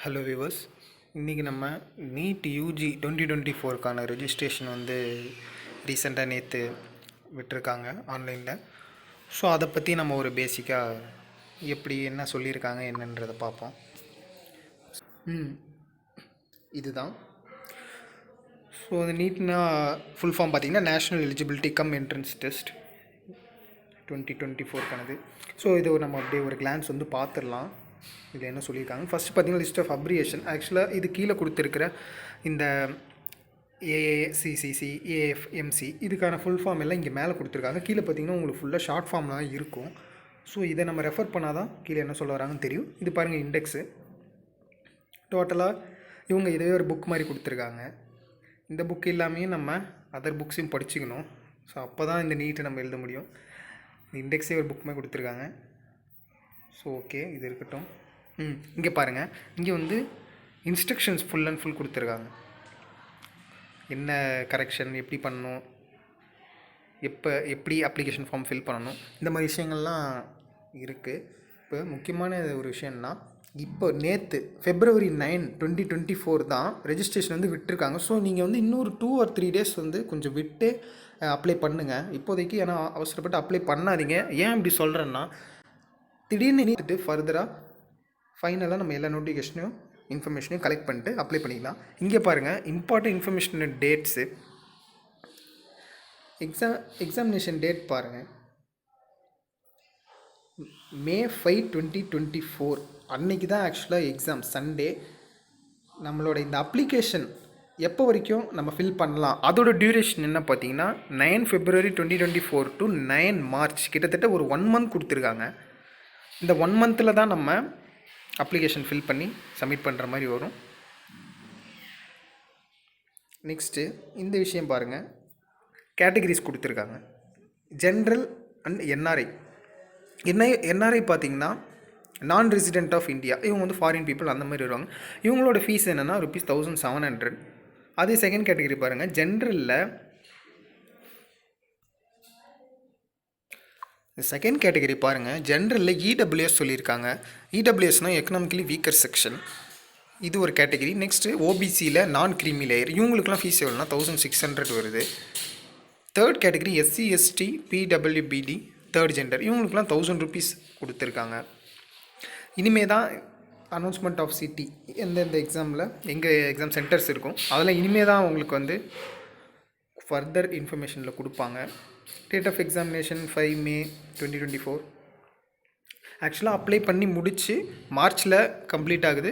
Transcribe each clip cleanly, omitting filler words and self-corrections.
Hello viewers, இன்றைக்கி நம்ம NEET UG 2024க்கான registration வந்து ரீசெண்டாக நேற்று விட்டிருக்காங்க ஆன்லைனில். ஸோ அதை பற்றி நம்ம ஒரு பேசிக்காக எப்படி என்ன சொல்லியிருக்காங்க என்னன்றதை பார்ப்போம். இதுதான். ஸோ அது நீட்னா ஃபுல் ஃபார்ம் பார்த்திங்கன்னா national eligibility cum entrance test 2024க்கானது. ஸோ இதை நம்ம அப்படியே ஒரு கிளான்ஸ் வந்து பார்த்துடலாம். இதில் என்ன சொல்லியிருக்காங்க. ஃபஸ்ட்டு பார்த்திங்கன்னா லிஸ்ட் ஆஃப் அப்ரிவேஷன். ஆக்சுவலாக இது கீழே கொடுத்துருக்கிற இந்த ஏஏசிசிசி ஏஎஃப்எம்சி இதுக்கான ஃபுல் ஃபார்ம் எல்லாம் இங்கே மேலே கொடுத்துருக்காங்க. கீழே பார்த்திங்கன்னா உங்களுக்கு ஃபுல்லாக ஷார்ட் ஃபார்ம் தான் இருக்கும். ஸோ இதை நம்ம ரெஃபர் பண்ணால் தான் கீழே என்ன சொல்ல வராங்கன்னு தெரியும். இது பாருங்கள் இண்டெக்ஸு. டோட்டலாக இவங்க இதே ஒரு புக் மாதிரி கொடுத்துருக்காங்க. இந்த புக் இல்லாமே நம்ம அதர் புக்ஸையும் படிச்சுக்கணும். ஸோ அப்போ தான் இந்த நீட்டை நம்ம எழுத முடியும். இந்த இண்டெக்ஸே ஒரு புக் மாதிரி கொடுத்துருக்காங்க. ஸோ ஓகே, இது இருக்கட்டும். இங்கே பாருங்கள், இங்கே வந்து இன்ஸ்ட்ரக்ஷன்ஸ் ஃபுல் அண்ட் ஃபுல் கொடுத்துருக்காங்க. என்ன கரெக்ஷன் எப்படி பண்ணணும், எப்படி அப்ளிகேஷன் ஃபார்ம் ஃபில் பண்ணணும், இந்த மாதிரி விஷயங்கள்லாம் இருக்குது. இப்போ முக்கியமான ஒரு விஷயம்னா, இப்போ நேற்று February 9, 2024 தான் ரெஜிஸ்ட்ரேஷன் வந்து விட்டுருக்காங்க. ஸோ நீங்கள் வந்து இன்னொரு 2 or 3 days வந்து கொஞ்சம் விட்டு அப்ளை பண்ணுங்கள் இப்போதைக்கு. ஏன்னா அவசரப்பட்டு அப்ளை பண்ணாதீங்க. ஏன் இப்படி சொல்கிறேன்னா, திடீர்னு நீட்டு ஃபர்தராக ஃபைனலாக நம்ம எல்லா நோட்டிஃபிகேஷனையும் இன்ஃபர்மேஷனையும் கலெக்ட் பண்ணிட்டு அப்ளை பண்ணிக்கலாம். இங்கே பாருங்கள், important information dates. Examination date பாருங்கள், May 5, 2024 அன்றைக்கி தான் ஆக்சுவலாக எக்ஸாம், சண்டே. நம்மளோட இந்த அப்ளிகேஷன் எப்போ வரைக்கும் நம்ம ஃபில் பண்ணலாம், அதோட டியூரேஷன் என்ன பார்த்தீங்கன்னா 9 February 2024 to 9 March, கிட்டத்தட்ட ஒரு 1 month கொடுத்துருக்காங்க. இந்த 1 monthல தான் நம்ம அப்ளிகேஷன் ஃபில் பண்ணி சப்மிட் பண்ணுற மாதிரி வரும். நெக்ஸ்ட்டு இந்த விஷயம் பாருங்கள், கேட்டகரிஸ் கொடுத்துருக்காங்க. General and NRI. என்ஆர்ஐ பார்த்திங்கன்னா நான் ரெசிடென்ட் ஆஃப் இந்தியா, இவங்க வந்து ஃபாரின் பீப்புள் அந்த மாதிரி வருவாங்க. இவங்களோட ஃபீஸ் என்னென்னா ₹1700. அதே செகண்ட் கேட்டகரி பாருங்கள், ஜென்ரலில் செகண்ட் கேட்டகரி பாருங்கள், ஜென்ரலில் இடபிள்யூஎஸ் சொல்லியிருக்காங்க. இடபிள்யூஎஸ்னால் எக்கனாமிக்கலி வீக்கர் செக்ஷன், இது ஒரு கேட்டகரி. நெக்ஸ்ட்டு ஓபிசியில் நான் கிரீமி லேயர், இவங்களுக்குலாம் ஃபீஸ் எவ்வளோனா 1600 வருது. தேர்ட் கேட்டகரி எஸ்சி எஸ்டி பிடபிள்யூபிடி தேர்ட் ஜெண்டர், இவங்களுக்குலாம் ₹1000 கொடுத்துருக்காங்க. இனிமே தான் அனௌன்ஸ்மெண்ட் ஆஃப் சிட்டி எந்தெந்த எக்ஸாமில் எங்கே எக்ஸாம் சென்டர்ஸ் இருக்கும் அதெல்லாம் இனிமே தான் உங்களுக்கு வந்து ஃபர்தர் இன்ஃபர்மேஷனில் கொடுப்பாங்க. Date of examination 5 May 2024. ஆக்சுவலாக அப்ளை பண்ணி முடித்து மார்ச்சில் கம்ப்ளீட் ஆகுது.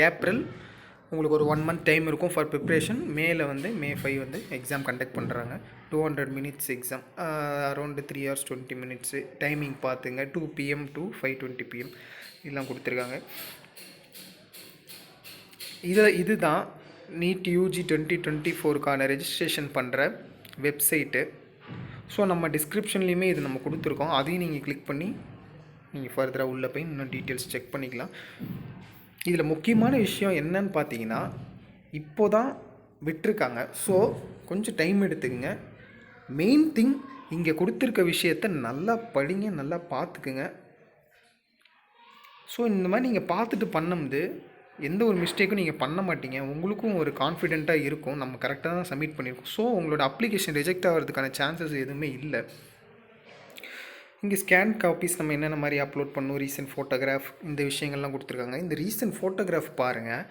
ஏப்ரல் உங்களுக்கு ஒரு 1 month டைம் இருக்கும் ஃபார் ப்ரிப்ரேஷன். மேல வந்து May 5 வந்து எக்ஸாம் கண்டக்ட் பண்ணுறாங்க. 200 minutes exam, around 3 hours 20 minutes. Timing பார்த்துங்க, 2 PM to 5:20 PM இதெல்லாம் கொடுத்துருக்காங்க. இதுதான் நீட் யூஜி 2024க்கான ரெஜிஸ்ட்ரேஷன் பண்ணுற வெப்சைட்டு. ஸோ நம்ம டிஸ்கிரிப்ஷன்லேயுமே இது நம்ம கொடுத்துருக்கோம், அதையும் நீங்கள் கிளிக் பண்ணி நீங்கள் ஃபர்தராக உள்ளே போய் இன்னும் டீட்டெயில்ஸ் செக் பண்ணிக்கலாம். இதில் முக்கியமான விஷயம் என்னன்னு பார்த்தீங்கன்னா, இப்போ தான் விட்டுருக்காங்க. ஸோ கொஞ்சம் டைம் எடுத்துக்கங்க. மெயின் திங், இங்கே கொடுத்துருக்க விஷயத்த நல்லா படிங்க, நல்லா பார்த்துக்குங்க. ஸோ இந்த மாதிரி நீங்கள் பார்த்துட்டு பண்ணும்போது எந்த ஒரு மிஸ்டேக்கும் நீங்கள் பண்ண மாட்டீங்க. உங்களுக்கும் ஒரு கான்ஃபிடெண்ட்டாக இருக்கும், நம்ம கரெக்டாக தான் சப்மிட் பண்ணியிருக்கோம். ஸோ உங்களோட அப்ளிகேஷன் ரிஜெக்ட் ஆகிறதுக்கான சான்சஸ் எதுவுமே இல்லை. இங்கே ஸ்கேன் காப்பீஸ் நம்ம என்னென்ன மாதிரி அப்லோட் பண்ணணும், ரீசன்ட் ஃபோட்டோகிராஃப், இந்த விஷயங்கள்லாம் கொடுத்துருக்காங்க. இந்த ரீசன்ட் ஃபோட்டோகிராஃப் பாருங்கள்,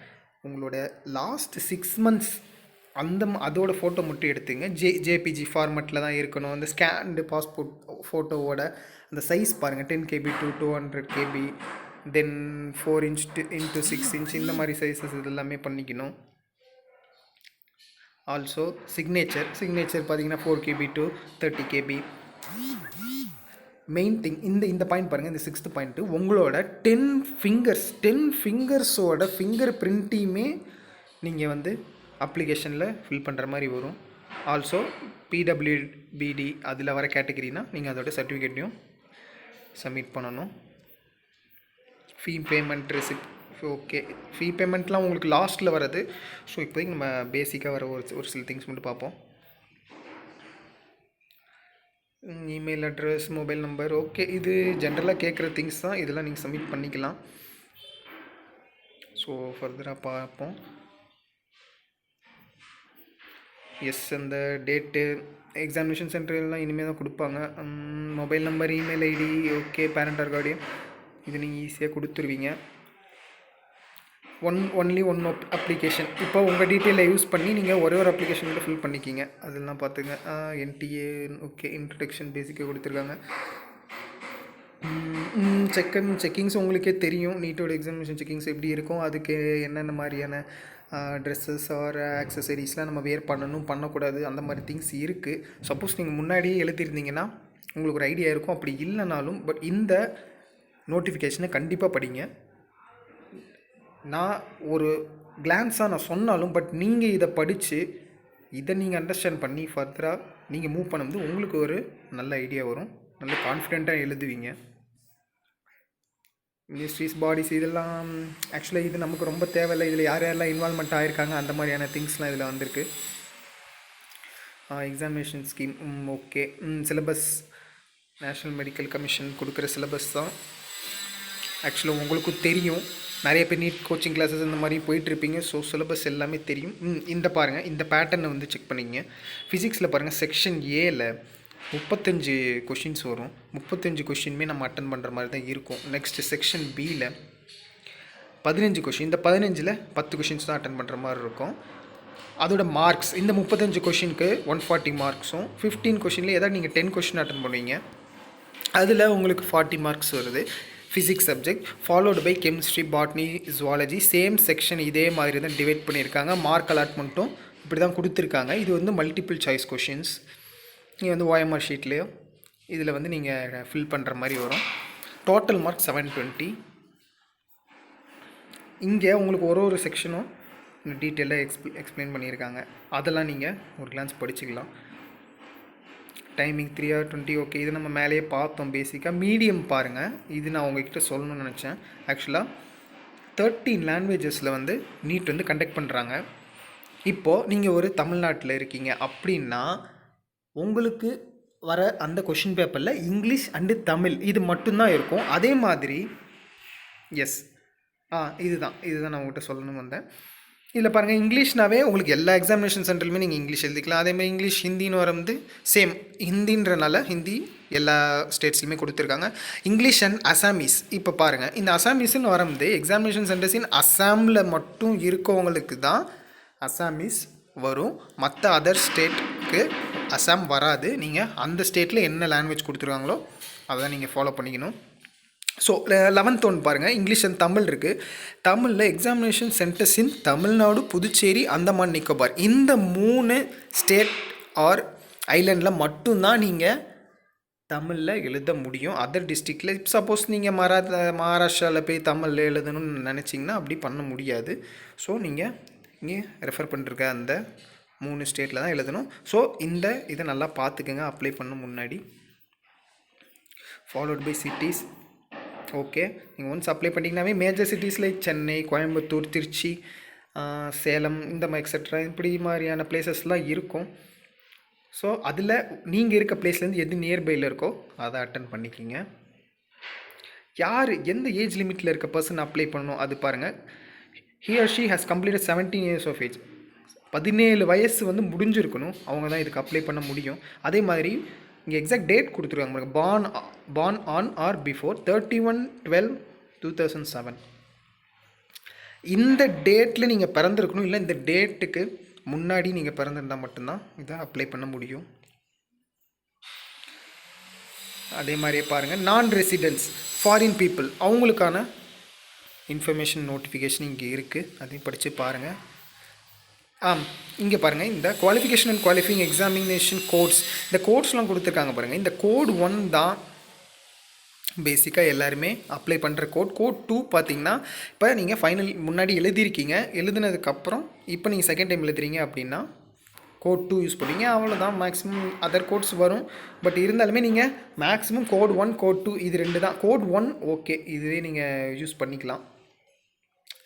உங்களோட லாஸ்ட் 6 months அதோட ஃபோட்டோ மட்டும் எடுத்துங்க. ஜேபிஜி ஃபார்மெட்டில் தான் இருக்கணும். அந்த ஸ்கேன்டு பாஸ்போர்ட் ஃபோட்டோவோட அந்த சைஸ் பாருங்கள், 10 KB to 200 KB, then 4 inch into 6 inch, இந்த மாதிரி சைஸஸ் இதெல்லாமே பண்ணிக்கணும். ஆல்சோ சிக்னேச்சர் பார்த்தீங்கன்னா 4 KB to 30 KB. Main thing இந்த பாயிண்ட் பாருங்கள், இந்த 6th பாயிண்ட்டு உங்களோட 10 ஃபிங்கர்ஸோட ஃபிங்கர் பிரிண்ட்டையுமே நீங்கள் வந்து அப்ளிகேஷனில் ஃபில் பண்ணுற மாதிரி வரும். ஆல்சோ பிடபிள்யூபிடி அதில் வர கேட்டகரினா நீங்கள் அதோட சர்டிஃபிகேட்டையும் சப்மிட் பண்ணணும். ஃபீ பேமெண்ட் ரெசிப்ட், ஓகே, ஃபீ பேமெண்ட்லாம் உங்களுக்கு லாஸ்ட்டில் வர்றது. ஸோ இப்போதைக்கு நம்ம பேசிக்காக வர ஒரு சில திங்ஸ் மட்டும் பார்ப்போம். Email address, mobile number, okay, இது ஜென்ரலாக கேட்குற திங்ஸ் தான். இதெல்லாம் நீங்கள் சப்மிட் பண்ணிக்கலாம். ஸோ ஃபர்தராக பார்ப்போம். எஸ், அந்த டேட்டு எக்ஸாமினேஷன் சென்டர்லாம் இனிமேல் தான் கொடுப்பாங்க. Mobile number, email ID, okay, parent or guardian இது நீங்கள் ஈஸியாக கொடுத்துருவீங்க. Only one application. இப்போ உங்கள் டீட்டெயிலை யூஸ் பண்ணி நீங்கள் ஒரே ஒரு அப்ளிகேஷன் கூட ஃபில் பண்ணிக்கிங்க. அதெல்லாம் பார்த்துங்க. என்டிஏ ஓகே, இன்ட்ரடக்ஷன் பேசிக்காக கொடுத்துருக்காங்க. செக்கிங்ஸ் உங்களுக்கே தெரியும். நீட்டோட எக்ஸாமினேஷன் செக்கிங்ஸ் எப்படி இருக்கும், அதுக்கு என்னென்ன மாதிரியான ட்ரெஸ்ஸஸ் ஆர் ஆக்சசரிஸ்லாம் நம்ம வேர் பண்ணணும் பண்ணக்கூடாது அந்த மாதிரி திங்ஸ் இருக்குது. சப்போஸ் நீங்கள் முன்னாடியே எழுதியிருந்தீங்கன்னா உங்களுக்கு ஒரு ஐடியா இருக்கும். அப்படி இல்லைனாலும் பட் இந்த நோட்டிஃபிகேஷனை கண்டிப்பாக படிங்க. நான் ஒரு கிளான்ஸாக நான் சொன்னாலும் பட் நீங்கள் இதை படித்து இதை நீங்கள் அண்டர்ஸ்டாண்ட் பண்ணி ஃபர்தராக நீங்கள் மூவ் பண்ணும்போது உங்களுக்கு ஒரு நல்ல ஐடியா வரும். நல்ல கான்ஃபிடெண்ட்டாக எழுதுவீங்க. மினிஸ்ட்ரிஸ், பாடிஸ் இதெல்லாம் ஆக்சுவலாக இது நமக்கு ரொம்ப தேவையில்லை. இதில் யார் யாரெல்லாம் இன்வால்மெண்ட் ஆகிருக்காங்க அந்த மாதிரியான திங்ஸ்லாம் இதில் வந்திருக்கு. Examination scheme okay. Syllabus national medical commission கொடுக்குற சிலபஸ் தான். ஆக்சுவலாக உங்களுக்கும் தெரியும், நிறைய பேர் நீட் கோச்சிங் கிளாஸஸ் இந்த மாதிரி போயிட்டுருப்பீங்க. ஸோ சிலபஸ் எல்லாமே தெரியும். இந்த பாருங்கள், இந்த பேட்டர்னை வந்து செக் பண்ணிங்க. ஃபிசிக்ஸில் பாருங்கள், செக்ஷன் ஏல 35 கொஷின்ஸ் வரும். 35 கொஷினுமே நம்ம அட்டன் பண்ணுற மாதிரி தான் இருக்கும். நெக்ஸ்ட்டு செக்ஷன் பியில் 15 கொஷின். இந்த 15ல் 10 கொஷின்ஸ் தான் அட்டன் பண்ணுற மாதிரி இருக்கும். அதோட மார்க்ஸ் இந்த 35 கொஷினுக்கு 140 மார்க்ஸும், 15 கொஷினில் ஏதாவது நீங்கள் 10 கொஷின் அட்டன் பண்ணுவீங்க, அதில் உங்களுக்கு 40 மார்க்ஸ் வருது. Physics subject followed by chemistry, botany, zoology same section இதே மாதிரி தான் டிவைட் பண்ணியிருக்காங்க. மார்க் அலாட்மெண்ட்டும் இப்படி தான் கொடுத்துருக்காங்க. இது வந்து மல்டிபிள் சாய்ஸ் கொஷின்ஸ். நீங்கள் வந்து ஓஎம்ஆர் ஷீட்லேயோ இதில் வந்து நீங்கள் ஃபில் பண்ணுற மாதிரி வரும். Total mark 720. இங்கே உங்களுக்கு ஒரு செக்ஷனும் டீட்டெயிலாக எக்ஸ்பிளைன் பண்ணியிருக்காங்க. அதெல்லாம் நீங்கள் ஒரு கிளான்ஸ் படிச்சுக்கலாம். Timing 3 hours 20. ஓகே, இது நம்ம மேலேயே பார்த்தோம். பேசிக்காக மீடியம் பாருங்கள். இது நான் உங்ககிட்ட சொல்லணும்னு நினச்சேன். ஆக்சுவலாக 13 லாங்குவேஜஸில் வந்து நீட் வந்து கண்டக்ட் பண்ணுறாங்க. இப்போது நீங்கள் ஒரு தமிழ்நாட்டில் இருக்கீங்க அப்படின்னா உங்களுக்கு வர அந்த கொஷின் பேப்பரில் இங்கிலீஷ் அண்டு தமிழ் இது மட்டும்தான் இருக்கும். அதே மாதிரி எஸ் இதுதான் நான் உங்கள்கிட்ட சொல்லணும்னு வந்தேன். இதில் பாருங்கள், இங்கிலீஷ்னாவே உங்களுக்கு எல்லா எக்ஸாமினேஷன் சென்டர்லையுமே நீங்கள் இங்கிலீஷ் எழுதிக்கலாம். அதேமாதிரி இங்கிலீஷ் ஹிந்தின்னு வந்து சேம் ஹிந்தின்றனால ஹிந்தி எல்லா ஸ்டேட்ஸ்லையுமே கொடுத்துருக்காங்க. English and Assamese. இப்போ பாருங்கள், இந்த அசாமீஸ்ன்னு வரும்போது எக்ஸாமினேஷன் சென்டர்ஸ் இன் அசாமில் மட்டும் இருக்கவங்களுக்கு தான் அசாமீஸ் வரும். மற்ற அதர் ஸ்டேட்டுக்கு அசாம் வராது. நீங்கள் அந்த ஸ்டேட்டில் என்ன லாங்குவேஜ் கொடுத்துருக்காங்களோ அதை தான் நீங்கள் ஃபாலோ பண்ணிக்கணும். ஸோ 11th ஒன்று பாருங்கள், இங்கிலீஷ் அண்ட் தமிழ் இருக்குது. தமிழில் எக்ஸாமினேஷன் சென்டர்ஸ் இன் தமிழ்நாடு, புதுச்சேரி, அந்தமான் நிக்கோபார் இந்த 3 ஸ்டேட் ஆர் ஐலண்டில் மட்டும்தான் நீங்கள் தமிழில் எழுத முடியும். அதர் டிஸ்ட்ரிக்டில் சப்போஸ் நீங்கள் மகாராஷ்டிராவில் போய் தமிழில் எழுதணும்னு நினச்சிங்கன்னா அப்படி பண்ண முடியாது. ஸோ நீங்கள் இங்கே ரெஃபர் பண்ணிருக்க அந்த 3 ஸ்டேட்டில் தான் எழுதணும். ஸோ இதை நல்லா பார்த்துக்கங்க அப்ளை பண்ண முன்னாடி. Followed by cities. ஓகே, நீங்கள் ஒன்ஸ் அப்ளை பண்ணிங்கனாவே major cities like Chennai, Coimbatore, Trichy, Salem இந்த மாதிரி எக்ஸெட்ரா இப்படி மாதிரியான பிளேசஸ்லாம் இருக்கும். ஸோ அதில் நீங்கள் இருக்க பிளேஸ்லேருந்து எது நியர்பையில் இருக்கோ அதை அட்டன் பண்ணிக்கிங்க. யார் எந்த ஏஜ் லிமிட்டில் இருக்க பர்சன் அப்ளை பண்ணணும் அது பாருங்கள். he or she has completed 17 years of age. 17 வயசு வந்து முடிஞ்சிருக்கணும், அவங்க தான் இதுக்கு அப்ளை பண்ண முடியும். அதே மாதிரி இங்கே எக்ஸாக்ட் டேட் கொடுத்துருக்காங்க, born on or before 31/12/2007. இந்த டேட்டில் நீங்கள் பிறந்திருக்கணும், இல்லை இந்த டேட்டுக்கு முன்னாடி நீங்கள் பிறந்திருந்தால் மட்டும்தான் இதை அப்ளை பண்ண முடியும். அதே மாதிரியே பாருங்கள், நான் ரெசிடென்ட்ஸ் ஃபாரின் பீப்புள் அவங்களுக்கான இன்ஃபர்மேஷன் நோட்டிஃபிகேஷன் இங்கே இருக்குது, அதையும் படித்து பாருங்கள். இங்கே பாருங்கள், இந்த qualification and qualifying examination codes, இந்த கோட்ஸ்லாம் கொடுத்துருக்காங்க பாருங்கள். இந்த கோட் 1 தான் பேசிக்காக எல்லாருமே அப்ளை பண்ணுற கோட். கோட் 2 பார்த்திங்கன்னா இப்போ நீங்கள் ஃபைனல் முன்னாடி எழுதியிருக்கீங்க, எழுதுனதுக்கப்புறம் இப்போ நீங்கள் செகண்ட் டைம் எழுதுறீங்க அப்படின்னா கோட் 2 யூஸ் பண்ணுவீங்க. அவ்வளோதான், மேக்ஸிமம் அதர் கோட்ஸ் வரும். பட் இருந்தாலுமே நீங்கள் மேக்ஸிமம் கோட் 1 கோட் 2 இது 2 தான். கோட் 1 ஓகே, இதுவே நீங்கள் யூஸ் பண்ணிக்கலாம்.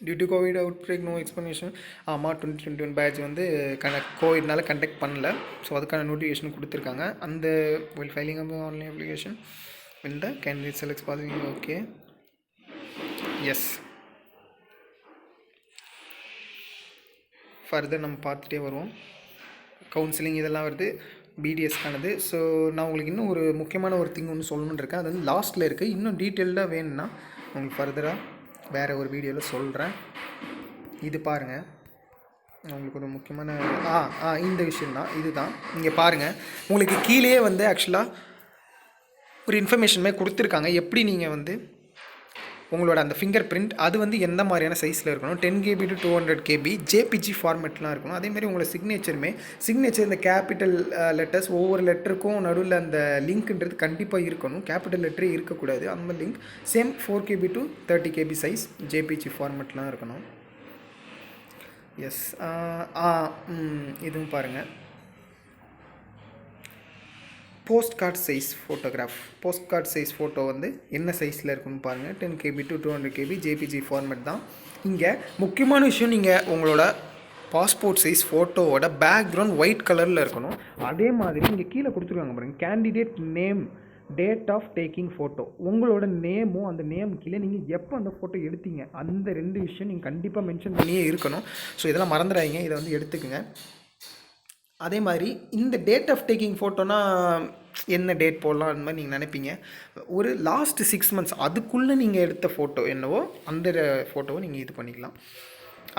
Due to COVID outbreak no explanation. 2021 batch வந்து கோவிட்னால கண்டக்ட் பண்ணல. ஸோ அதுக்கான நோட்டிஃபிகேஷன் கொடுத்துருக்காங்க. அந்த வெல் ஃபைலிங் ஆன்லைன் அப்ளிகேஷன் இந்த கேண்டிடேட் செலக்ட் பார்த்துக்கிங்க. ஓகே, எஸ் ஃபர்தர் நம்ம பார்த்துட்டே வருவோம். கவுன்சிலிங் இதெல்லாம் வருது, பிடிஎஸ்க்கானது. ஸோ நான் உங்களுக்கு இன்னும் ஒரு முக்கியமான ஒரு திங் ஒன்று சொல்லணுன்னு இருக்கேன். அது வந்து லாஸ்ட்டில் இருக்குது. இன்னும் டீட்டெயில்டாக வேணும்னா உங்களுக்கு ஃபர்தராக வேறு ஒரு வீடியோவில் சொல்கிறேன். இது பாருங்கள், உங்களுக்கு ஒரு முக்கியமான இந்த விஷயந்தான். இதுதான் இங்கே பாருங்கள், உங்களுக்கு கீழேயே வந்து ஆக்சுவலாக ஒரு இன்ஃபர்மேஷனுமே கொடுத்துருக்காங்க. எப்படி நீங்கள் வந்து உங்களோட அந்த ஃபிங்கர் பிரிண்ட் அது வந்து எந்த மாதிரியான சைஸில் இருக்கணும், 10 KB to 200 KB ஜேபிஜி ஃபார்மேட்லாம் இருக்கணும். அதேமாதிரி உங்களோட சிக்னேச்சர் இந்த கேபிட்டல் லெட்டர்ஸ் ஒவ்வொரு லெட்டருக்கும் நடுவில் அந்த லிங்க்ன்றது கண்டிப்பாக இருக்கணும். கேபிட்டல் லெட்டரே இருக்கக்கூடாது. அந்த link same 4 KB to 30 KB size JPG ஃபார்மேட்லாம் இருக்கணும். எஸ். இதுவும் பாருங்கள், போஸ்ட் கார்டு சைஸ் ஃபோட்டோ வந்து என்ன சைஸில் இருக்குன்னு பாருங்கள். 10 KB to 200 KB JPG format தான். இங்கே முக்கியமான விஷயம், நீங்கள் உங்களோட பாஸ்போர்ட் சைஸ் ஃபோட்டோவோட பேக்ரவுண்ட் ஒயிட் கலரில் இருக்கணும். அதே மாதிரி இங்கே கீழே கொடுத்துருக்காங்க பாருங்கள், candidate name, date of taking photo. உங்களோட நேமும் அந்த நேம் கீழே நீங்கள் எப்போ அந்த ஃபோட்டோ எடுத்தீங்க அந்த 2 விஷயம் நீங்கள் கண்டிப்பாக மென்ஷன் பண்ணியே இருக்கணும். ஸோ இதெல்லாம் மறந்துடாதீங்க, இதை வந்து எடுத்துக்கோங்க. அதே மாதிரி இந்த டேட் ஆஃப் டேக்கிங் ஃபோட்டோனா என்ன டேட் போடலாம் அந்த மாதிரி நீங்கள் நினைப்பீங்க. ஒரு லாஸ்ட் 6 months அதுக்குள்ளே நீங்கள் எடுத்த ஃபோட்டோ என்னவோ அந்த ஃபோட்டோவை நீங்கள் இது பண்ணிக்கலாம்.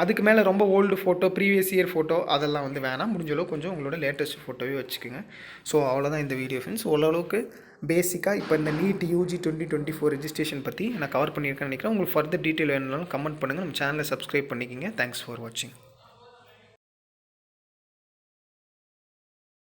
அதுக்கு மேலே ரொம்ப old photo, previous year photo அதெல்லாம் வந்து வேணாம். முடிஞ்சளவு கொஞ்சம் உங்களோட லேட்டஸ்ட் ஃபோட்டோவே வச்சுக்கோங்க. ஸோ அவ்வளோதான் இந்த வீடியோ ஃப்ரெண்ட்ஸ். ஓரளவுக்கு பேசிக்காக இப்போ இந்த நீட் UG 2024 ரெஜிஸ்ட்ரேஷன் பற்றி நான் கவர் பண்ணியிருக்கேன்னு நினைக்கிறேன். உங்களுக்கு ஃபர்தர் டீட்டெயில் வேணும்னாலும் கமெண்ட் பண்ணுங்கள். நம்ம சேனலை சப்ஸ்கிரைப் பண்ணிக்கிங்க. தேங்க்ஸ் ஃபார் வாட்சிங்.